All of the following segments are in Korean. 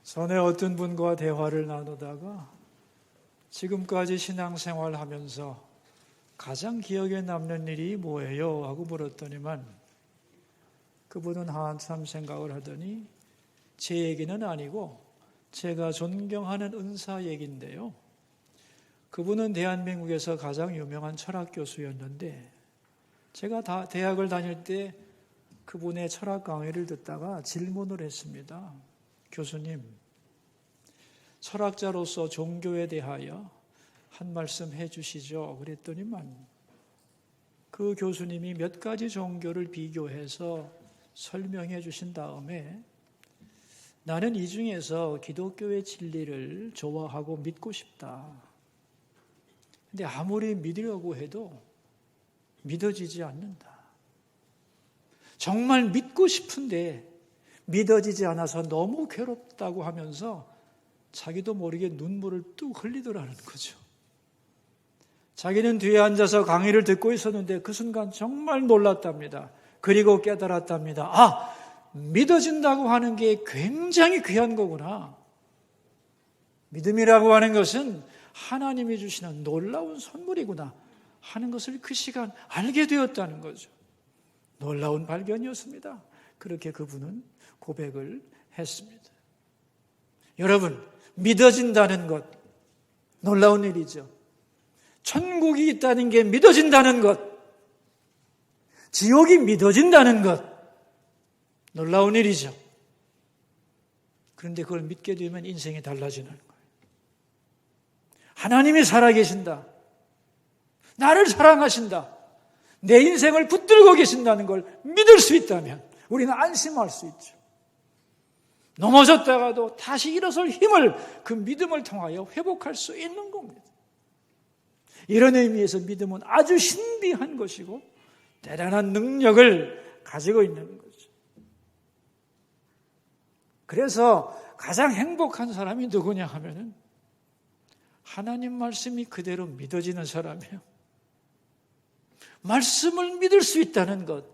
전에 어떤 분과 대화를 나누다가 지금까지 신앙생활 하면서 가장 기억에 남는 일이 뭐예요? 하고 물었더니만 그분은 한참 생각을 하더니 제 얘기는 아니고 제가 존경하는 은사 얘기인데요. 그분은 대한민국에서 가장 유명한 철학 교수였는데 제가 대학을 다닐 때 그분의 철학 강의를 듣다가 질문을 했습니다. 교수님, 철학자로서 종교에 대하여 한 말씀 해주시죠. 그랬더니만 그 교수님이 몇 가지 종교를 비교해서 설명해 주신 다음에 나는 이 중에서 기독교의 진리를 좋아하고 믿고 싶다. 근데 아무리 믿으려고 해도 믿어지지 않는다. 정말 믿고 싶은데 믿어지지 않아서 너무 괴롭다고 하면서 자기도 모르게 눈물을 뚝 흘리더라는 거죠. 자기는 뒤에 앉아서 강의를 듣고 있었는데 그 순간 정말 놀랐답니다. 그리고 깨달았답니다. 아, 믿어진다고 하는 게 굉장히 귀한 거구나. 믿음이라고 하는 것은 하나님이 주시는 놀라운 선물이구나 하는 것을 그 시간 알게 되었다는 거죠. 놀라운 발견이었습니다. 그렇게 그분은 고백을 했습니다. 여러분, 믿어진다는 것 놀라운 일이죠. 천국이 있다는 게 믿어진다는 것, 지옥이 믿어진다는 것 놀라운 일이죠. 그런데 그걸 믿게 되면 인생이 달라지는 거예요. 하나님이 살아계신다. 나를 사랑하신다. 내 인생을 붙들고 계신다는 걸 믿을 수 있다면 우리는 안심할 수 있죠. 넘어졌다가도 다시 일어설 힘을 그 믿음을 통하여 회복할 수 있는 겁니다. 이런 의미에서 믿음은 아주 신비한 것이고 대단한 능력을 가지고 있는 거죠. 그래서 가장 행복한 사람이 누구냐 하면은 하나님 말씀이 그대로 믿어지는 사람이에요. 말씀을 믿을 수 있다는 것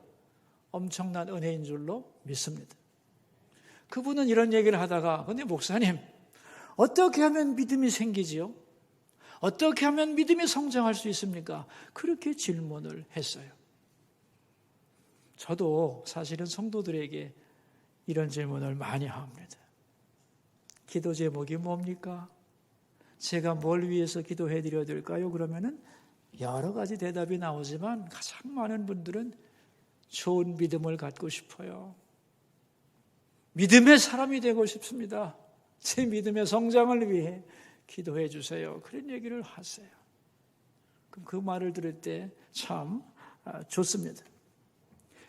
엄청난 은혜인 줄로 믿습니다. 그분은 이런 얘기를 하다가 근데 목사님 어떻게 하면 믿음이 생기지요? 어떻게 하면 믿음이 성장할 수 있습니까? 그렇게 질문을 했어요. 저도 사실은 성도들에게 이런 질문을 많이 합니다. 기도 제목이 뭡니까? 제가 뭘 위해서 기도해 드려야 될까요? 그러면은 여러 가지 대답이 나오지만 가장 많은 분들은 좋은 믿음을 갖고 싶어요. 믿음의 사람이 되고 싶습니다. 제 믿음의 성장을 위해 기도해 주세요. 그런 얘기를 하세요. 그럼 그 말을 들을 때 참 좋습니다.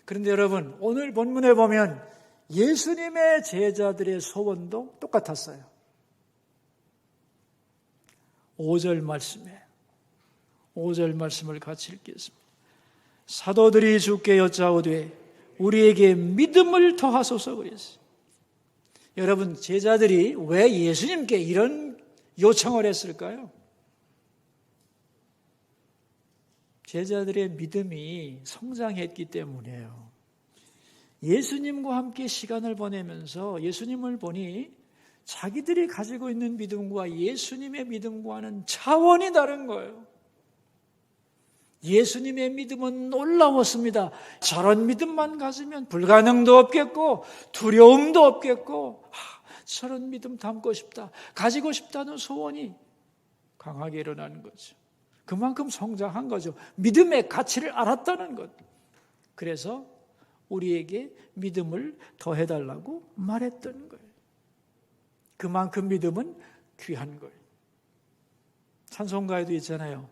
그런데 여러분, 오늘 본문에 보면 예수님의 제자들의 소원도 똑같았어요. 5절 말씀을 같이 읽겠습니다. 사도들이 주께 여짜오되 우리에게 믿음을 더하소서 그랬어요. 여러분, 제자들이 왜 예수님께 이런 요청을 했을까요? 제자들의 믿음이 성장했기 때문이에요. 예수님과 함께 시간을 보내면서 예수님을 보니 자기들이 가지고 있는 믿음과 예수님의 믿음과는 차원이 다른 거예요. 예수님의 믿음은 놀라웠습니다. 저런 믿음만 가지면 불가능도 없겠고 두려움도 없겠고 저런 믿음 담고 싶다, 가지고 싶다는 소원이 강하게 일어나는 거죠. 그만큼 성장한 거죠. 믿음의 가치를 알았다는 것. 그래서 우리에게 믿음을 더해달라고 말했던 거예요. 그만큼 믿음은 귀한 거예요. 찬송가에도 있잖아요.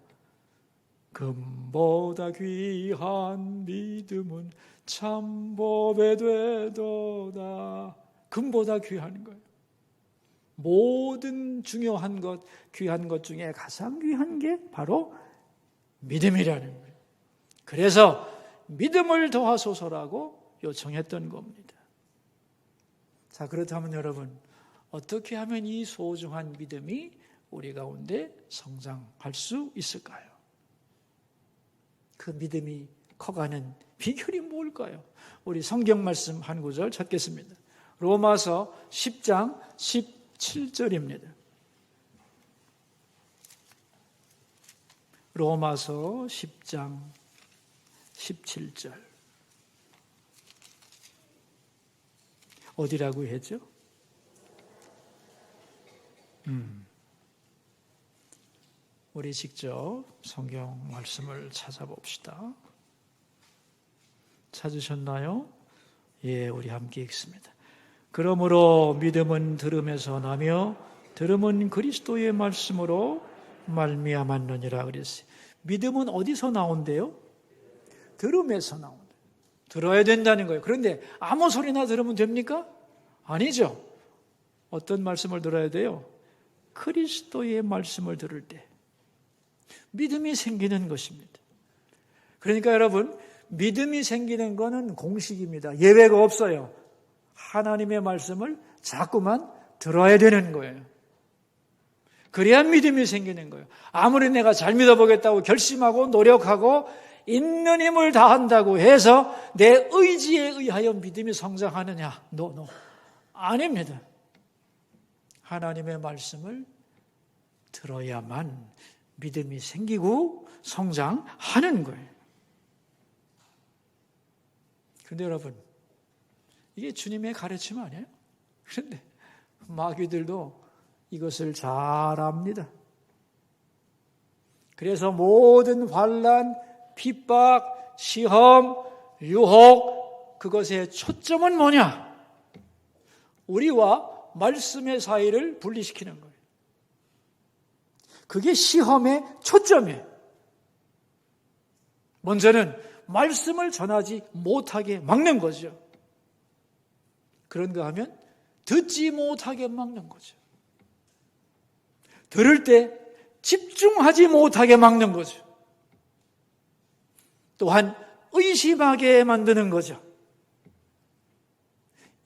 금보다 귀한 믿음은 참법에 되도다. 금보다 귀한 거예요. 모든 중요한 것, 귀한 것 중에 가장 귀한 게 바로 믿음이라는 거예요. 그래서 믿음을 더하소서라고 요청했던 겁니다. 자, 그렇다면 여러분, 어떻게 하면 이 소중한 믿음이 우리 가운데 성장할 수 있을까요? 그 믿음이 커가는 비결이 뭘까요? 우리 성경 말씀 한 구절 찾겠습니다. 로마서 10장 7절입니다. 로마서 10장 17절. 어디라고 했죠? 우리 직접 성경 말씀을 찾아봅시다. 찾으셨나요? 예, 우리 함께 읽습니다. 그러므로 믿음은 들음에서 나며 들음은 그리스도의 말씀으로 말미암았느니라 그랬어요. 믿음은 어디서 나온대요? 들음에서 나온대요. 들어야 된다는 거예요. 그런데 아무 소리나 들으면 됩니까? 아니죠. 어떤 말씀을 들어야 돼요? 그리스도의 말씀을 들을 때 믿음이 생기는 것입니다. 그러니까 여러분, 믿음이 생기는 것은 공식입니다. 예외가 없어요. 하나님의 말씀을 자꾸만 들어야 되는 거예요. 그래야 믿음이 생기는 거예요. 아무리 내가 잘 믿어보겠다고 결심하고 노력하고 있는 힘을 다한다고 해서 내 의지에 의하여 믿음이 성장하느냐? No. 아닙니다. 하나님의 말씀을 들어야만 믿음이 생기고 성장하는 거예요. 그런데 여러분, 이게 주님의 가르침 아니에요? 그런데 마귀들도 이것을 잘 압니다. 그래서 모든 환난, 핍박, 시험, 유혹, 그것의 초점은 뭐냐? 우리와 말씀의 사이를 분리시키는 거예요. 그게 시험의 초점이에요. 먼저는 말씀을 전하지 못하게 막는 거죠. 그런가 하면 듣지 못하게 막는 거죠. 들을 때 집중하지 못하게 막는 거죠. 또한 의심하게 만드는 거죠.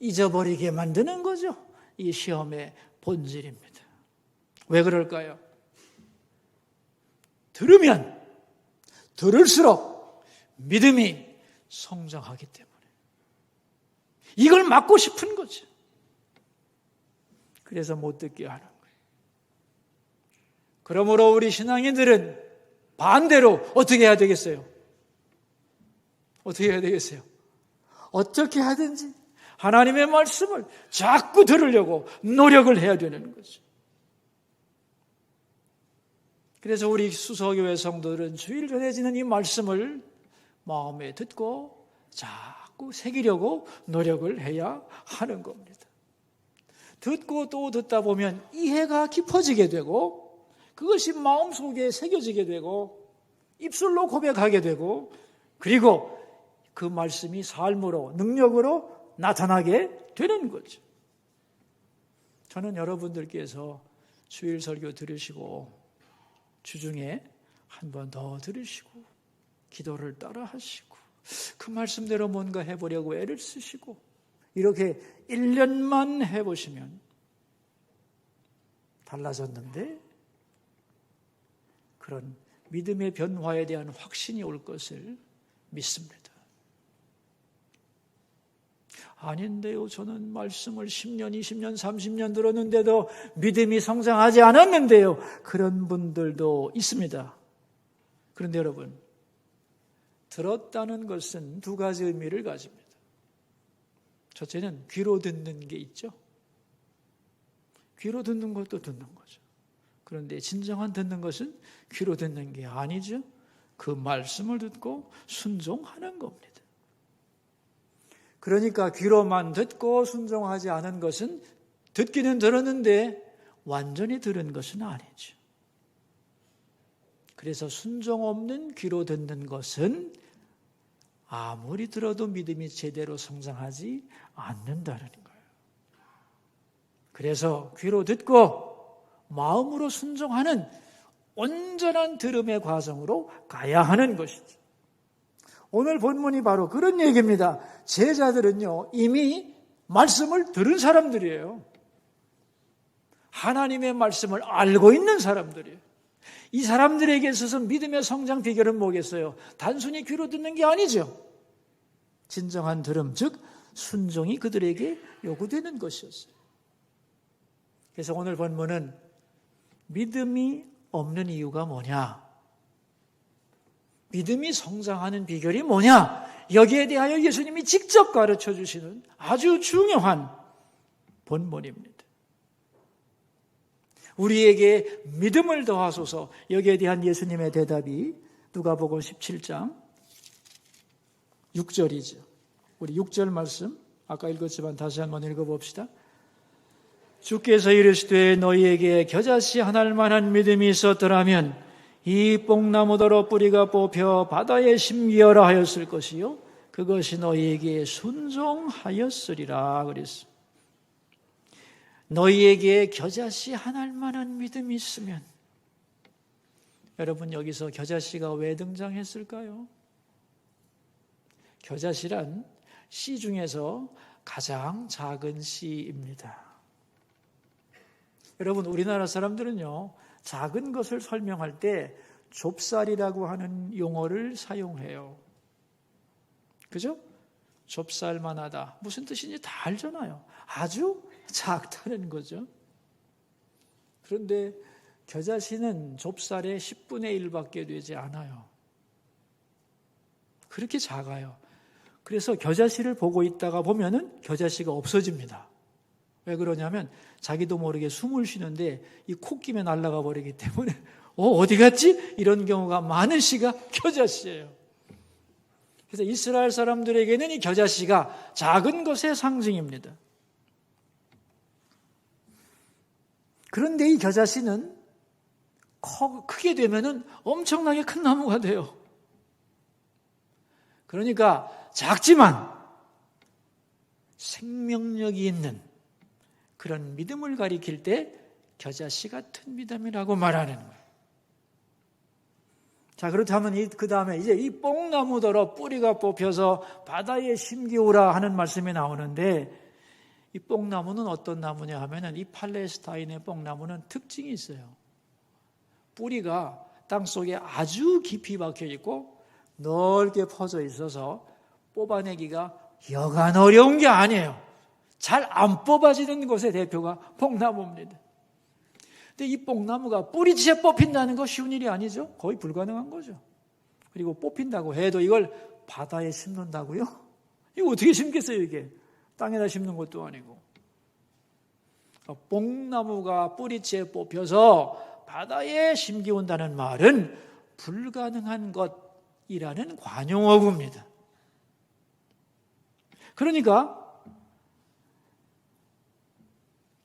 잊어버리게 만드는 거죠. 이 시험의 본질입니다. 왜 그럴까요? 들으면 들을수록 믿음이 성장하기 때문에 이걸 막고 싶은 거죠. 그래서 못 듣게 하는 거예요. 그러므로 우리 신앙인들은 반대로 어떻게 해야 되겠어요? 어떻게 해야 되겠어요? 어떻게 하든지 하나님의 말씀을 자꾸 들으려고 노력을 해야 되는 거죠. 그래서 우리 수서교회 성도들은 주일 전해지는 이 말씀을 마음에 듣고 자꾸 새기려고 노력을 해야 하는 겁니다. 듣고 또 듣다 보면 이해가 깊어지게 되고 그것이 마음속에 새겨지게 되고 입술로 고백하게 되고 그리고 그 말씀이 삶으로 능력으로 나타나게 되는 거죠. 저는 여러분들께서 주일 설교 들으시고 주중에 한 번 더 들으시고 기도를 따라 하시고 그 말씀대로 뭔가 해보려고 애를 쓰시고 이렇게 1년만 해보시면 달라졌는데 그런 믿음의 변화에 대한 확신이 올 것을 믿습니다. 아닌데요. 저는 말씀을 10년, 20년, 30년 들었는데도 믿음이 성장하지 않았는데요. 그런 분들도 있습니다. 그런데 여러분, 들었다는 것은 두 가지 의미를 가집니다. 첫째는 귀로 듣는 게 있죠. 귀로 듣는 것도 듣는 거죠. 그런데 진정한 듣는 것은 귀로 듣는 게 아니죠. 그 말씀을 듣고 순종하는 겁니다. 그러니까 귀로만 듣고 순종하지 않은 것은 듣기는 들었는데 완전히 들은 것은 아니죠. 그래서 순종 없는 귀로 듣는 것은 아무리 들어도 믿음이 제대로 성장하지 않는다는 거예요. 그래서 귀로 듣고 마음으로 순종하는 온전한 들음의 과정으로 가야 하는 것이죠. 오늘 본문이 바로 그런 얘기입니다. 제자들은요, 이미 말씀을 들은 사람들이에요. 하나님의 말씀을 알고 있는 사람들이에요. 이 사람들에게 있어서 믿음의 성장 비결은 뭐겠어요? 단순히 귀로 듣는 게 아니죠. 진정한 들음, 즉 순종이 그들에게 요구되는 것이었어요. 그래서 오늘 본문은 믿음이 없는 이유가 뭐냐? 믿음이 성장하는 비결이 뭐냐? 여기에 대하여 예수님이 직접 가르쳐 주시는 아주 중요한 본문입니다. 우리에게 믿음을 더하소서. 여기에 대한 예수님의 대답이 누가복음 17장 6절이죠. 우리 6절 말씀 아까 읽었지만 다시 한번 읽어봅시다. 주께서 이르시되 너희에게 겨자씨 하나일 만한 믿음이 있었더라면 이 뽕나무더러 뿌리가 뽑혀 바다에 심기어라 하였을 것이요 그것이 너희에게 순종하였으리라 그랬습니다. 너희에게 겨자씨 하나일 만한 믿음이 있으면, 여러분 여기서 겨자씨가 왜 등장했을까요? 겨자씨란 씨 중에서 가장 작은 씨입니다. 여러분 우리나라 사람들은요 작은 것을 설명할 때 좁쌀이라고 하는 용어를 사용해요. 그죠? 좁쌀만하다. 무슨 뜻인지 다 알잖아요. 아주 작다는 거죠. 그런데 겨자씨는 좁쌀의 10분의 1밖에 되지 않아요. 그렇게 작아요. 그래서 겨자씨를 보고 있다가 보면은 겨자씨가 없어집니다. 왜 그러냐면 자기도 모르게 숨을 쉬는데 이 콧김에 날아가 버리기 때문에 어디 갔지? 이런 경우가 많은 씨가 겨자씨예요. 그래서 이스라엘 사람들에게는 이 겨자씨가 작은 것의 상징입니다. 그런데 이 겨자씨는 크게 되면은 엄청나게 큰 나무가 돼요. 그러니까 작지만 생명력이 있는 그런 믿음을 가리킬 때 겨자씨 같은 믿음이라고 말하는 거예요. 자, 그렇다면 그 다음에 이제 이 뽕나무더러 뿌리가 뽑혀서 바다에 심기오라 하는 말씀이 나오는데, 이 뽕나무는 어떤 나무냐 하면은 이 팔레스타인의 뽕나무는 특징이 있어요. 뿌리가 땅 속에 아주 깊이 박혀 있고 넓게 퍼져 있어서 뽑아내기가 여간 어려운 게 아니에요. 잘 안 뽑아지는 것의 대표가 뽕나무입니다. 근데 이 뽕나무가 뿌리째 뽑힌다는 거 쉬운 일이 아니죠. 거의 불가능한 거죠. 그리고 뽑힌다고 해도 이걸 바다에 심는다고요? 이거 어떻게 심겠어요, 이게? 땅에다 심는 것도 아니고. 뽕나무가 뿌리째 뽑혀서 바다에 심기운다는 말은 불가능한 것이라는 관용어구입니다. 그러니까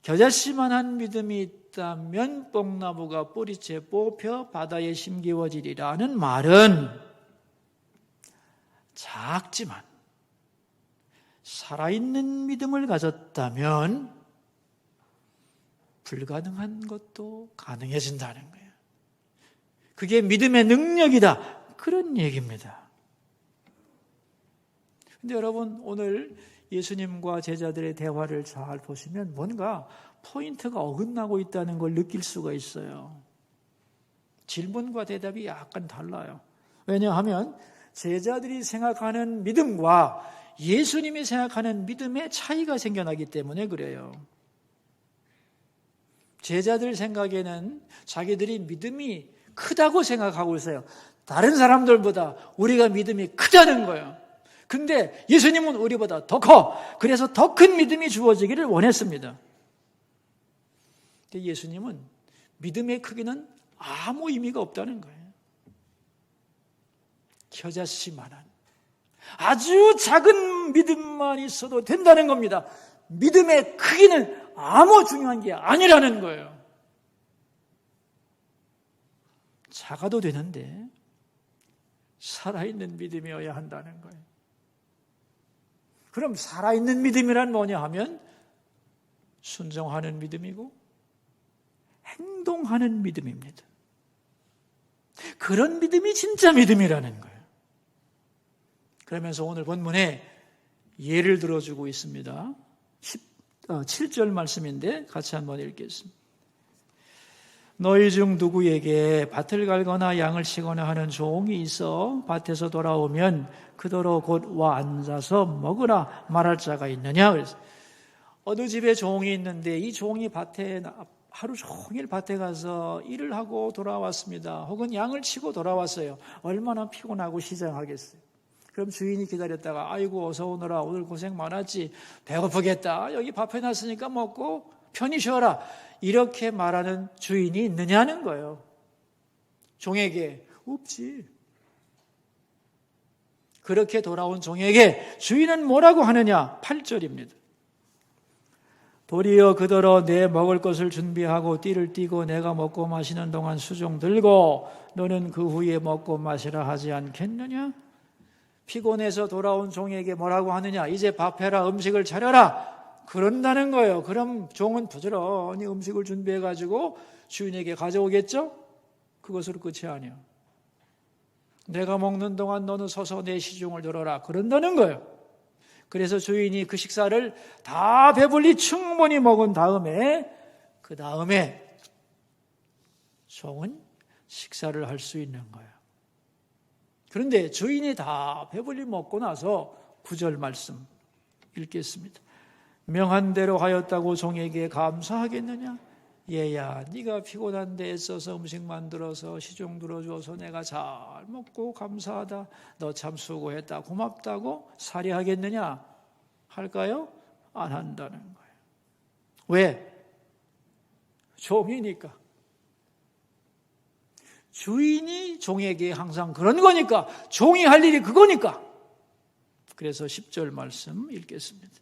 겨자씨만한 믿음이 있다면 뽕나무가 뿌리째 뽑혀 바다에 심기워지리라는 말은 작지만 살아있는 믿음을 가졌다면 불가능한 것도 가능해진다는 거예요. 그게 믿음의 능력이다. 그런 얘기입니다. 근데 여러분 오늘 예수님과 제자들의 대화를 잘 보시면 뭔가 포인트가 어긋나고 있다는 걸 느낄 수가 있어요. 질문과 대답이 약간 달라요. 왜냐하면 제자들이 생각하는 믿음과 예수님이 생각하는 믿음의 차이가 생겨나기 때문에 그래요. 제자들 생각에는 자기들이 믿음이 크다고 생각하고 있어요. 다른 사람들보다 우리가 믿음이 크다는 거예요. 근데 예수님은 우리보다 더 커. 그래서 더 큰 믿음이 주어지기를 원했습니다. 근데 예수님은 믿음의 크기는 아무 의미가 없다는 거예요. 겨자씨만한 아주 작은 믿음만 있어도 된다는 겁니다. 믿음의 크기는 아무 중요한 게 아니라는 거예요. 작아도 되는데 살아있는 믿음이어야 한다는 거예요. 그럼 살아있는 믿음이란 뭐냐 하면 순종하는 믿음이고 행동하는 믿음입니다. 그런 믿음이 진짜 믿음이라는 거예요. 그러면서 오늘 본문에 예를 들어주고 있습니다. 7절 말씀인데 같이 한번 읽겠습니다. 너희 중 누구에게 밭을 갈거나 양을 치거나 하는 종이 있어 밭에서 돌아오면 그더러 곧 와 앉아서 먹으라 말할 자가 있느냐? 그래서 어느 집에 종이 있는데 이 종이 하루 종일 밭에 가서 일을 하고 돌아왔습니다. 혹은 양을 치고 돌아왔어요. 얼마나 피곤하고 시장하겠어요. 그럼 주인이 기다렸다가 아이고 어서 오너라, 오늘 고생 많았지, 배고프겠다, 여기 밥 해놨으니까 먹고 편히 쉬어라, 이렇게 말하는 주인이 있느냐는 거예요. 종에게 없지. 그렇게 돌아온 종에게 주인은 뭐라고 하느냐? 8절입니다. 도리어 그더러 내 먹을 것을 준비하고 띠를 띠고 내가 먹고 마시는 동안 수종 들고 너는 그 후에 먹고 마시라 하지 않겠느냐? 피곤해서 돌아온 종에게 뭐라고 하느냐? 이제 밥해라, 음식을 차려라, 그런다는 거예요. 그럼 종은 부지런히 음식을 준비해가지고 주인에게 가져오겠죠? 그것으로 끝이 아니야. 내가 먹는 동안 너는 서서 내 시중을 들어라, 그런다는 거예요. 그래서 주인이 그 식사를 다 배불리 충분히 먹은 다음에, 그 다음에 종은 식사를 할 수 있는 거예요. 그런데 주인이 다 배불리 먹고 나서 9절 말씀 읽겠습니다. 명한 대로 하였다고 종에게 감사하겠느냐? 얘야, 네가 피곤한데 애써서 음식 만들어서 시중 들어줘서 내가 잘 먹고 감사하다, 너 참 수고했다, 고맙다고 살해하겠느냐? 할까요? 안 한다는 거예요. 왜? 종이니까. 주인이 종에게 항상 그런 거니까, 종이 할 일이 그거니까. 그래서 10절 말씀 읽겠습니다.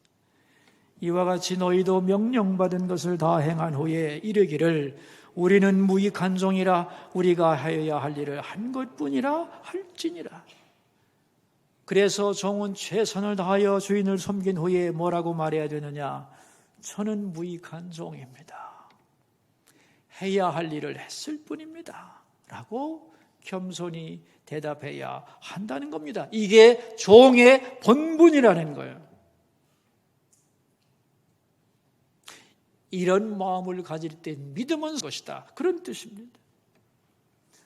이와 같이 너희도 명령받은 것을 다 행한 후에 이르기를 우리는 무익한 종이라 우리가 하여야 할 일을 한 것뿐이라 할지니라. 그래서 종은 최선을 다하여 주인을 섬긴 후에 뭐라고 말해야 되느냐? 저는 무익한 종입니다. 해야 할 일을 했을 뿐입니다. 라고 겸손히 대답해야 한다는 겁니다. 이게 종의 본분이라는 거예요. 이런 마음을 가질 때 믿음은 것이다, 그런 뜻입니다.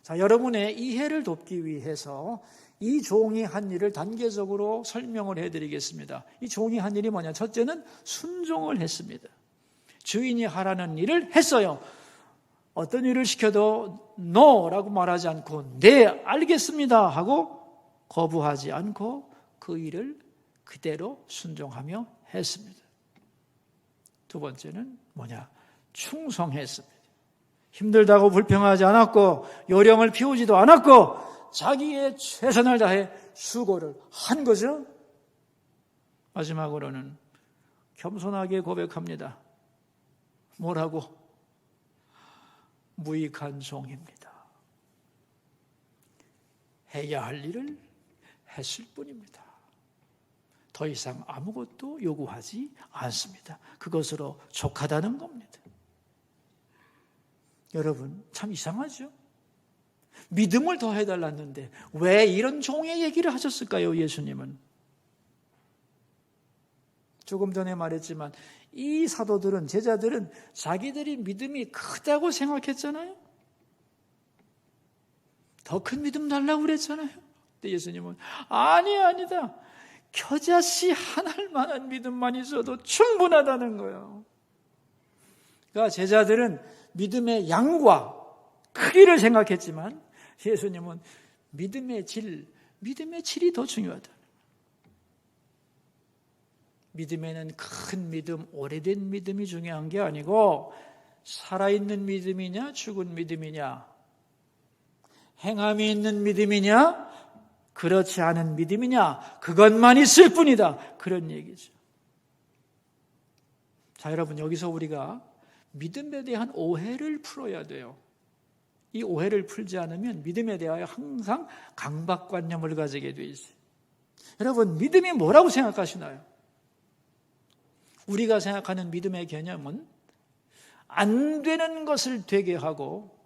자, 여러분의 이해를 돕기 위해서 이 종이 한 일을 단계적으로 설명을 해드리겠습니다. 이 종이 한 일이 뭐냐? 첫째는 순종을 했습니다. 주인이 하라는 일을 했어요. 어떤 일을 시켜도 NO라고 말하지 않고 네, 알겠습니다 하고 거부하지 않고 그 일을 그대로 순종하며 했습니다. 두 번째는 뭐냐? 충성했습니다. 힘들다고 불평하지 않았고 요령을 피우지도 않았고 자기의 최선을 다해 수고를 한 거죠. 마지막으로는 겸손하게 고백합니다. 뭐라고? 무익한 종입니다. 해야 할 일을 했을 뿐입니다. 더 이상 아무것도 요구하지 않습니다. 그것으로 족하다는 겁니다. 여러분, 참 이상하죠? 믿음을 더 해달랐는데 왜 이런 종의 얘기를 하셨을까요? 예수님은. 조금 전에 말했지만 이 사도들은, 제자들은 자기들이 믿음이 크다고 생각했잖아요. 더 큰 믿음 달라고 그랬잖아요. 근데 예수님은 아니다. 겨자씨 하나만한 믿음만 있어도 충분하다는 거예요. 그러니까 제자들은 믿음의 양과 크기를 생각했지만 예수님은 믿음의 질이 더 중요하다. 믿음에는 큰 믿음, 오래된 믿음이 중요한 게 아니고 살아있는 믿음이냐 죽은 믿음이냐, 행함이 있는 믿음이냐 그렇지 않은 믿음이냐, 그것만 있을 뿐이다, 그런 얘기죠. 자, 여러분, 여기서 우리가 믿음에 대한 오해를 풀어야 돼요. 이 오해를 풀지 않으면 믿음에 대하여 항상 강박관념을 가지게 돼 있어요. 여러분, 믿음이 뭐라고 생각하시나요? 우리가 생각하는 믿음의 개념은 안 되는 것을 되게 하고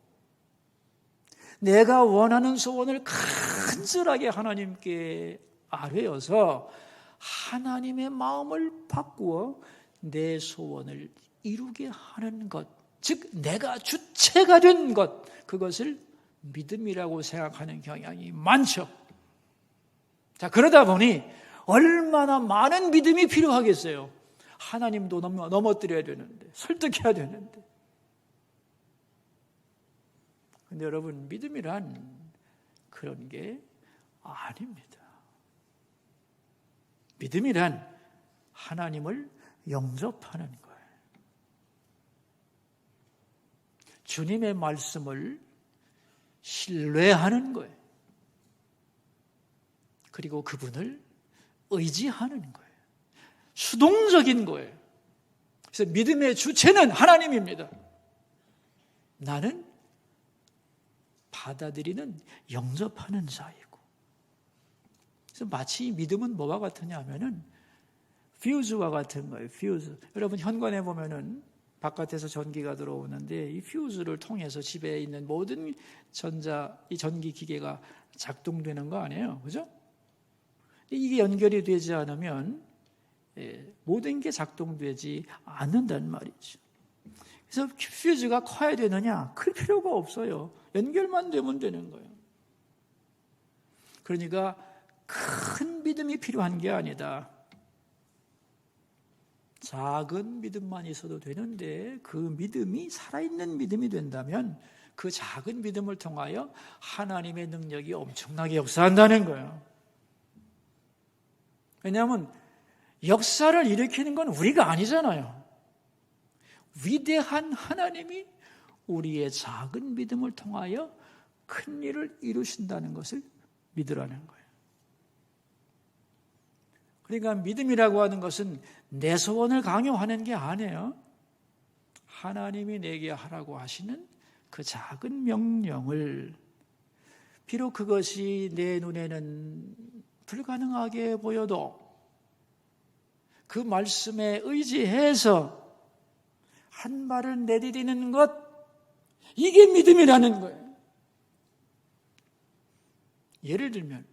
내가 원하는 소원을 간절하게 하나님께 아뢰어서 하나님의 마음을 바꾸어 내 소원을 이루게 하는 것, 즉 내가 주체가 된 것, 그것을 믿음이라고 생각하는 경향이 많죠. 자, 그러다 보니 얼마나 많은 믿음이 필요하겠어요. 하나님도 넘어뜨려야 되는데, 설득해야 되는데. 근데 여러분, 믿음이란 그런 게 아닙니다. 믿음이란 하나님을 영접하는 거예요. 주님의 말씀을 신뢰하는 거예요. 그리고 그분을 의지하는 거예요. 수동적인 거예요. 그래서 믿음의 주체는 하나님입니다. 나는 받아들이는, 영접하는 자이고. 그래서 마치 믿음은 뭐와 같으냐 하면은 퓨즈와 같은 거예요. 퓨즈. 여러분 현관에 보면은 바깥에서 전기가 들어오는데 이 퓨즈를 통해서 집에 있는 모든 이 전기 기계가 작동되는 거 아니에요, 그죠? 이게 연결이 되지 않으면 모든 게 작동되지 않는단 말이죠. 그래서 퓨즈가 커야 되느냐? 클 필요가 없어요. 연결만 되면 되는 거예요. 그러니까 큰 믿음이 필요한 게 아니다. 작은 믿음만 있어도 되는데 그 믿음이 살아있는 믿음이 된다면 그 작은 믿음을 통하여 하나님의 능력이 엄청나게 역사한다는 거예요. 왜냐하면 역사를 일으키는 건 우리가 아니잖아요. 위대한 하나님이 우리의 작은 믿음을 통하여 큰 일을 이루신다는 것을 믿으라는 거예요. 그러니까 믿음이라고 하는 것은 내 소원을 강요하는 게 아니에요. 하나님이 내게 하라고 하시는 그 작은 명령을, 비록 그것이 내 눈에는 불가능하게 보여도 그 말씀에 의지해서 한 발을 내디디는 것, 이게 믿음이라는 거예요. 예를 들면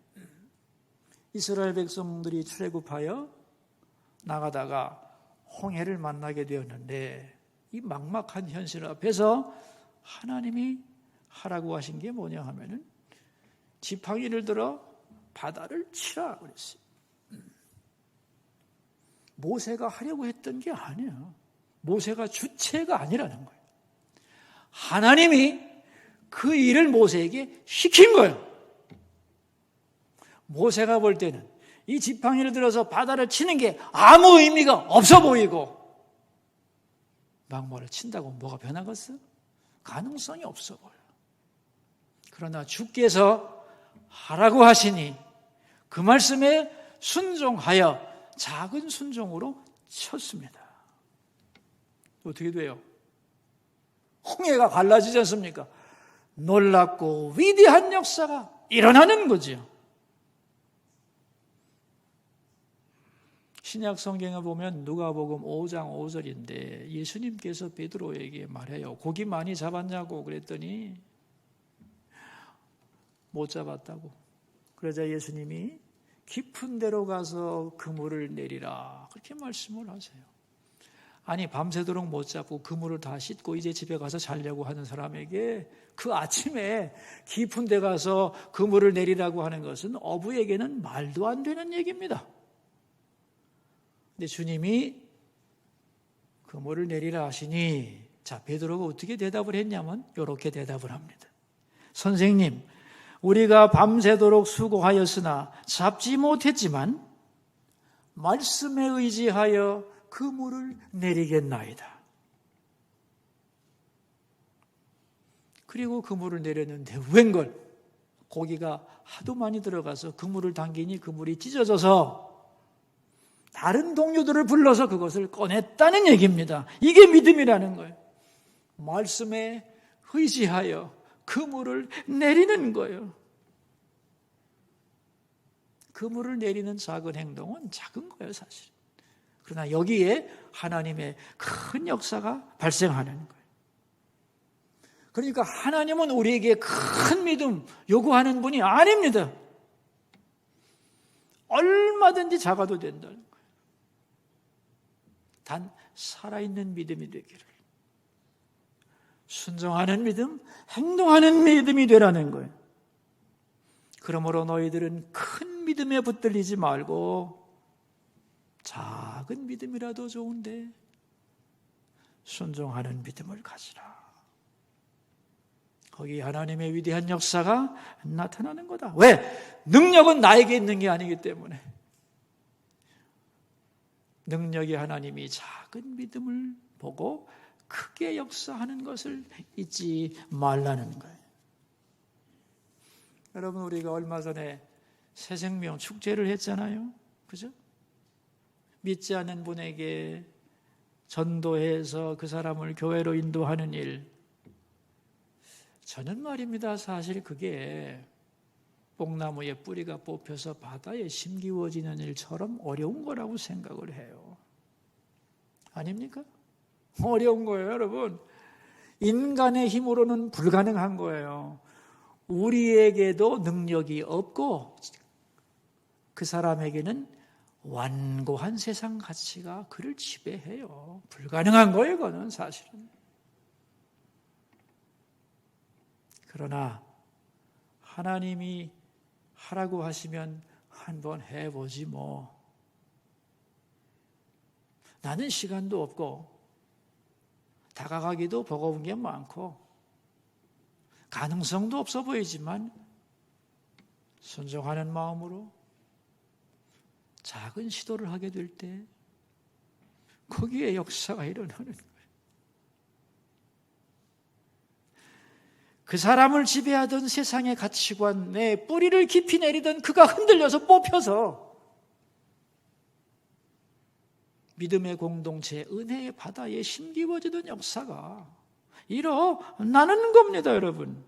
이스라엘 백성들이 출애굽하여 나가다가 홍해를 만나게 되었는데 이 막막한 현실 앞에서 하나님이 하라고 하신 게 뭐냐 하면은 지팡이를 들어 바다를 치라 그랬어요. 모세가 하려고 했던 게 아니에요. 모세가 주체가 아니라는 거예요. 하나님이 그 일을 모세에게 시킨 거예요. 모세가 볼 때는 이 지팡이를 들어서 바다를 치는 게 아무 의미가 없어 보이고, 막모를 친다고 뭐가 변하겠어? 가능성이 없어 보여. 그러나 주께서 하라고 하시니 그 말씀에 순종하여 작은 순종으로 쳤습니다. 어떻게 돼요? 홍해가 갈라지지 않습니까? 놀랍고 위대한 역사가 일어나는 거죠. 신약 성경에 보면 누가복음 5장 5절인데 예수님께서 베드로에게 말해요. 고기 많이 잡았냐고 그랬더니 못 잡았다고. 그러자 예수님이 깊은 데로 가서 그물을 내리라, 그렇게 말씀을 하세요. 아니, 밤새도록 못 잡고 그물을 다 씻고 이제 집에 가서 자려고 하는 사람에게 그 아침에 깊은 데 가서 그물을 내리라고 하는 것은 어부에게는 말도 안 되는 얘기입니다. 근데 주님이 그물을 내리라 하시니, 자, 베드로가 어떻게 대답을 했냐면 이렇게 대답을 합니다. 선생님, 우리가 밤새도록 수고하였으나 잡지 못했지만 말씀에 의지하여 그물을 내리겠나이다. 그리고 그물을 내렸는데 웬걸 고기가 하도 많이 들어가서 그물을 당기니 그물이 찢어져서 다른 동료들을 불러서 그것을 꺼냈다는 얘기입니다. 이게 믿음이라는 거예요. 말씀에 의지하여 그물을 내리는 거예요. 그물을 내리는 작은 행동은 작은 거예요, 사실. 그러나 여기에 하나님의 큰 역사가 발생하는 거예요. 그러니까 하나님은 우리에게 큰 믿음 요구하는 분이 아닙니다. 얼마든지 작아도 된다는 거예요. 단 살아있는 믿음이 되기를, 순종하는 믿음, 행동하는 믿음이 되라는 거예요. 그러므로 너희들은 큰 믿음에 붙들리지 말고 작은 믿음이라도 좋은데 순종하는 믿음을 가지라. 거기 하나님의 위대한 역사가 나타나는 거다. 왜? 능력은 나에게 있는 게 아니기 때문에. 능력이 하나님이 작은 믿음을 보고 크게 역사하는 것을 잊지 말라는 거예요. 여러분, 우리가 얼마 전에 새생명 축제를 했잖아요. 그죠? 믿지 않는 분에게 전도해서 그 사람을 교회로 인도하는 일. 저는 말입니다. 사실 그게 뽕나무에 뿌리가 뽑혀서 바다에 심기워지는 일처럼 어려운 거라고 생각을 해요. 아닙니까? 어려운 거예요, 여러분. 인간의 힘으로는 불가능한 거예요. 우리에게도 능력이 없고 그 사람에게는 완고한 세상 가치가 그를 지배해요. 불가능한 거예요, 그거는 사실은. 그러나 하나님이 하라고 하시면 한번 해보지 뭐. 나는 시간도 없고 다가가기도 버거운 게 많고 가능성도 없어 보이지만 순종하는 마음으로 작은 시도를 하게 될 때 거기에 역사가 일어나는 거예요. 그 사람을 지배하던 세상의 가치관에 뿌리를 깊이 내리던 그가 흔들려서 뽑혀서 믿음의 공동체, 은혜의 바다에 심기워지던 역사가 일어나는 겁니다, 여러분.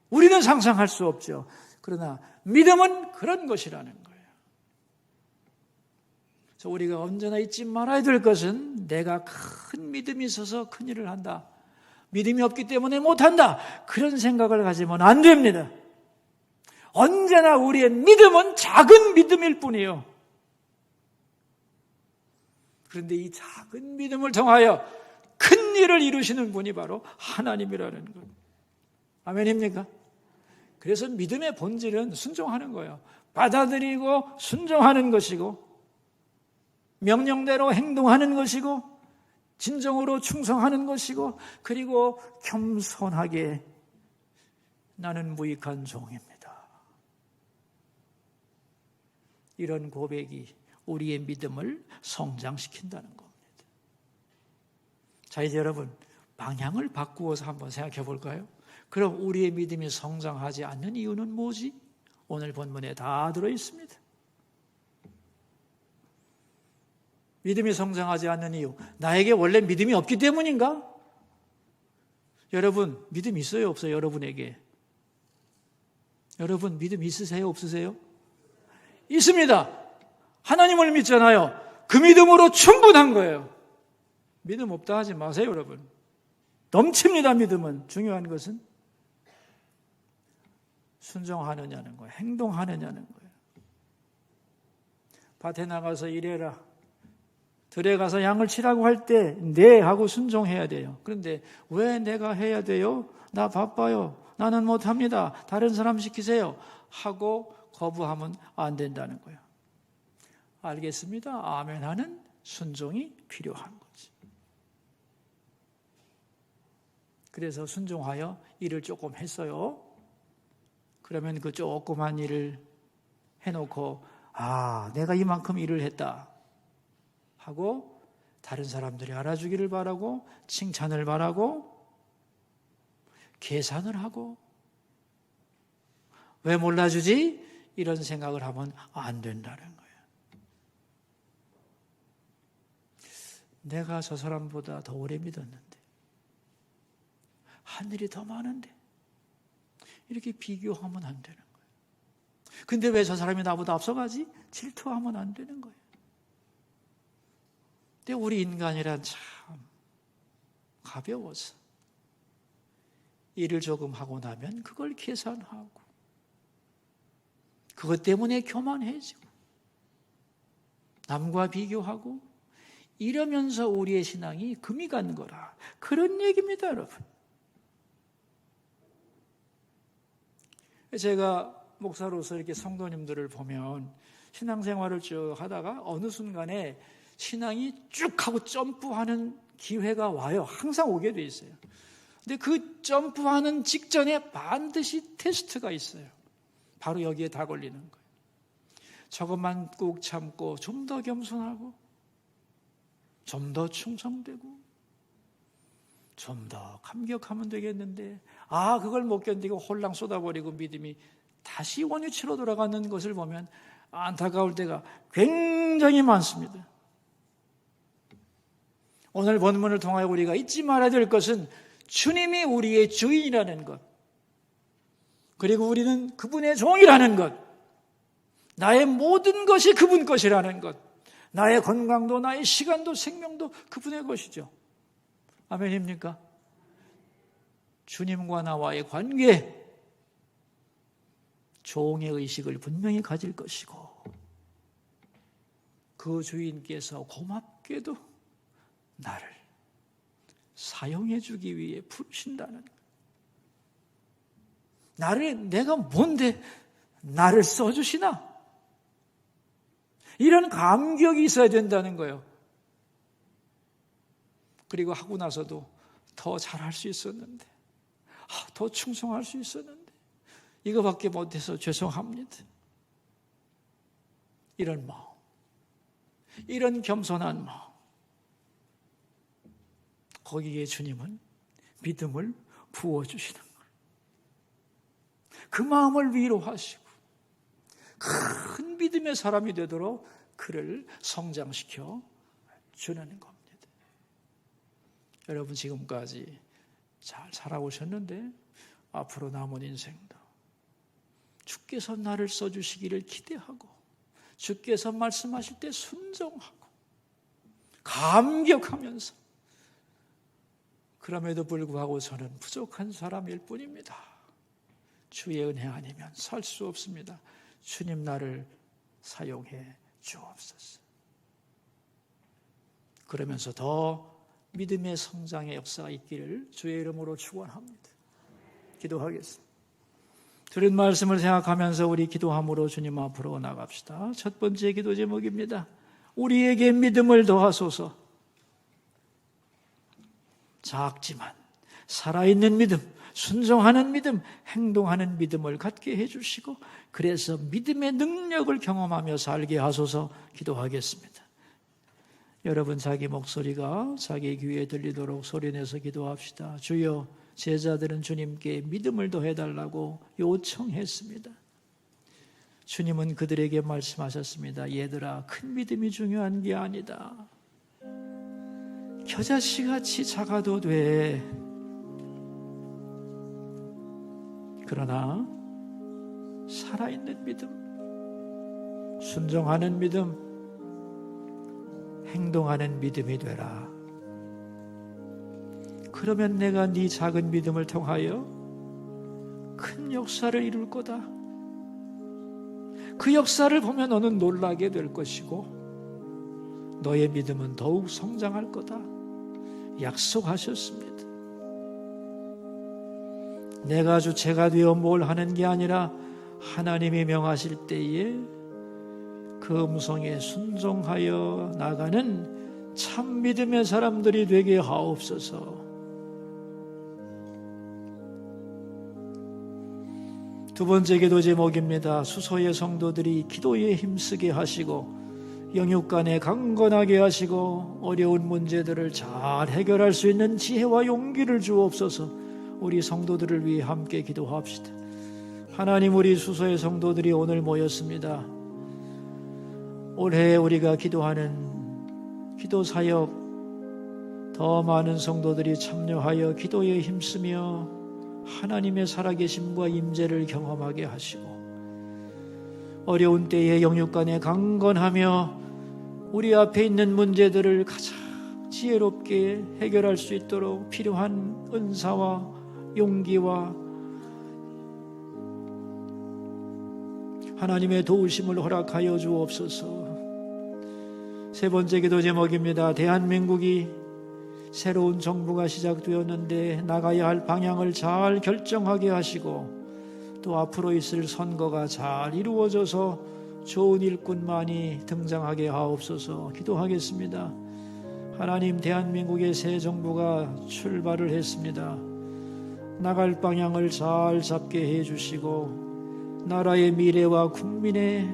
우리는 상상할 수 없죠. 그러나 믿음은 그런 것이라는 거예요. 그래서 우리가 언제나 잊지 말아야 될 것은 내가 큰 믿음이 있어서 큰 일을 한다. 믿음이 없기 때문에 못한다. 그런 생각을 가지면 안 됩니다. 언제나 우리의 믿음은 작은 믿음일 뿐이에요. 그런데 이 작은 믿음을 통하여 큰 일을 이루시는 분이 바로 하나님이라는 것. 아멘입니까? 그래서 믿음의 본질은 순종하는 거예요. 받아들이고 순종하는 것이고 명령대로 행동하는 것이고 진정으로 충성하는 것이고 그리고 겸손하게 나는 무익한 종입니다. 이런 고백이 우리의 믿음을 성장시킨다는 겁니다. 자, 이제 여러분 방향을 바꾸어서 한번 생각해 볼까요? 그럼 우리의 믿음이 성장하지 않는 이유는 뭐지? 오늘 본문에 다 들어있습니다. 믿음이 성장하지 않는 이유, 나에게 원래 믿음이 없기 때문인가? 여러분 믿음 있어요 없어요? 여러분에게 여러분 믿음 있으세요 없으세요? 있습니다. 하나님을 믿잖아요. 그 믿음으로 충분한 거예요. 믿음 없다 하지 마세요, 여러분. 넘칩니다. 믿음은. 중요한 것은 순종하느냐는 거예요. 행동하느냐는 거예요. 밭에 나가서 일해라, 들에 가서 양을 치라고 할 때 네 하고 순종해야 돼요. 그런데 왜 내가 해야 돼요? 나 바빠요. 나는 못합니다. 다른 사람 시키세요 하고 거부하면 안 된다는 거예요. 알겠습니다. 아멘 하는 순종이 필요한 거지. 그래서 순종하여 일을 조금 했어요. 그러면 그 조그만 일을 해놓고 내가 이만큼 일을 했다 하고 다른 사람들이 알아주기를 바라고 칭찬을 바라고 계산을 하고 왜 몰라주지? 이런 생각을 하면 안 된다는 거예요. 내가 저 사람보다 더 오래 믿었는데 한 일이 더 많은데 이렇게 비교하면 안 되는 거예요. 근데 왜 저 사람이 나보다 앞서가지? 질투하면 안 되는 거예요. 근데 우리 인간이란 참 가벼워서 일을 조금 하고 나면 그걸 계산하고 그것 때문에 교만해지고 남과 비교하고 이러면서 우리의 신앙이 금이 간 거라. 그런 얘기입니다, 여러분. 제가 목사로서 이렇게 성도님들을 보면 신앙생활을 쭉 하다가 어느 순간에 신앙이 쭉 하고 점프하는 기회가 와요. 항상 오게 돼 있어요. 근데 그 점프하는 직전에 반드시 테스트가 있어요. 바로 여기에 다 걸리는 거예요. 저것만 꾹 참고 좀 더 겸손하고 좀 더 충성되고 좀 더 감격하면 되겠는데 그걸 못 견디고 홀랑 쏟아버리고 믿음이 다시 원위치로 돌아가는 것을 보면 안타까울 때가 굉장히 많습니다. 오늘 본문을 통하여 우리가 잊지 말아야 될 것은 주님이 우리의 주인이라는 것, 그리고 우리는 그분의 종이라는 것, 나의 모든 것이 그분 것이라는 것, 나의 건강도 나의 시간도 생명도 그분의 것이죠. 아멘입니까? 주님과 나와의 관계, 종의 의식을 분명히 가질 것이고 그 주인께서 고맙게도 나를 사용해 주기 위해 부르신다는 것. 내가 뭔데 나를 써주시나? 이런 감격이 있어야 된다는 거예요. 그리고 하고 나서도 더 잘할 수 있었는데, 더 충성할 수 있었는데 이거밖에 못해서 죄송합니다. 이런 마음, 이런 겸손한 마음, 거기에 주님은 믿음을 부어주시는 거예요. 그 마음을 위로하시고 큰 믿음의 사람이 되도록 그를 성장시켜 주는 겁니다. 여러분 지금까지 잘 살아오셨는데 앞으로 남은 인생도 주께서 나를 써주시기를 기대하고 주께서 말씀하실 때 순종하고 감격하면서, 그럼에도 불구하고 저는 부족한 사람일 뿐입니다. 주의 은혜 아니면 살 수 없습니다. 주님 나를 사용해 주옵소서. 그러면서 더 믿음의 성장의 역사가 있기를 주의 이름으로 축원합니다. 기도하겠습니다. 들은 말씀을 생각하면서 우리 기도함으로 주님 앞으로 나갑시다. 첫 번째 기도 제목입니다. 우리에게 믿음을 더하소서. 작지만 살아있는 믿음, 순종하는 믿음, 행동하는 믿음을 갖게 해주시고 그래서 믿음의 능력을 경험하며 살게 하소서. 기도하겠습니다. 여러분 자기 목소리가 자기 귀에 들리도록 소리내서 기도합시다. 주여, 제자들은 주님께 믿음을 더해달라고 요청했습니다. 주님은 그들에게 말씀하셨습니다. 얘들아, 큰 믿음이 중요한 게 아니다. 겨자씨같이 작아도 돼. 그러나 살아있는 믿음, 순종하는 믿음, 행동하는 믿음이 되라. 그러면 내가 네 작은 믿음을 통하여 큰 역사를 이룰 거다. 그 역사를 보면 너는 놀라게 될 것이고 너의 믿음은 더욱 성장할 거다. 약속하셨습니다. 내가 주체가 되어 뭘 하는 게 아니라 하나님이 명하실 때에 그 음성에 순종하여 나가는 참 믿음의 사람들이 되게 하옵소서. 두 번째 기도 제목입니다. 수소의 성도들이 기도에 힘쓰게 하시고 영육간에 강건하게 하시고 어려운 문제들을 잘 해결할 수 있는 지혜와 용기를 주옵소서. 우리 성도들을 위해 함께 기도합시다. 하나님, 우리 수소의 성도들이 오늘 모였습니다. 올해 우리가 기도하는 기도 사역, 더 많은 성도들이 참여하여 기도에 힘쓰며 하나님의 살아계심과 임재를 경험하게 하시고 어려운 때에 영육간에 강건하며 우리 앞에 있는 문제들을 가장 지혜롭게 해결할 수 있도록 필요한 은사와 용기와 하나님의 도우심을 허락하여 주옵소서. 세 번째 기도 제목입니다. 대한민국이 새로운 정부가 시작되었는데 나가야 할 방향을 잘 결정하게 하시고 또 앞으로 있을 선거가 잘 이루어져서 좋은 일꾼만이 등장하게 하옵소서. 기도하겠습니다. 하나님, 대한민국의 새 정부가 출발을 했습니다. 나갈 방향을 잘 잡게 해주시고 나라의 미래와 국민의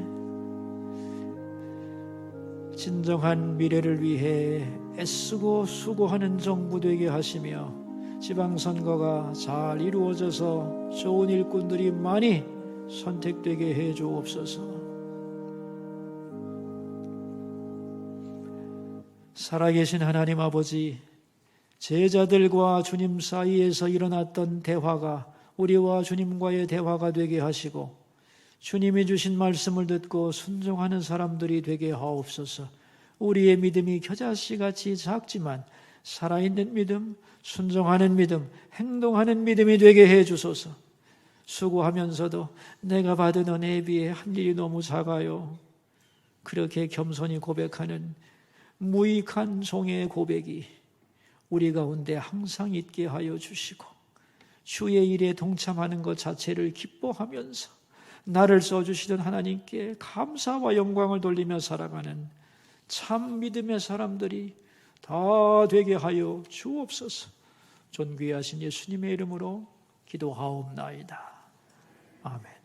진정한 미래를 위해 애쓰고 수고하는 정부 되게 하시며 지방선거가 잘 이루어져서 좋은 일꾼들이 많이 선택되게 해 주옵소서. 살아계신 하나님 아버지, 제자들과 주님 사이에서 일어났던 대화가 우리와 주님과의 대화가 되게 하시고 주님이 주신 말씀을 듣고 순종하는 사람들이 되게 하옵소서. 우리의 믿음이 겨자씨같이 작지만 살아있는 믿음, 순종하는 믿음, 행동하는 믿음이 되게 해 주소서. 수고하면서도 내가 받은 은혜에 비해 한 일이 너무 작아요. 그렇게 겸손히 고백하는 무익한 종의 고백이 우리 가운데 항상 있게 하여 주시고 주의 일에 동참하는 것 자체를 기뻐하면서 나를 써주시던 하나님께 감사와 영광을 돌리며 살아가는 참 믿음의 사람들이 다 되게 하여 주옵소서. 존귀하신 예수님의 이름으로 기도하옵나이다. 아멘.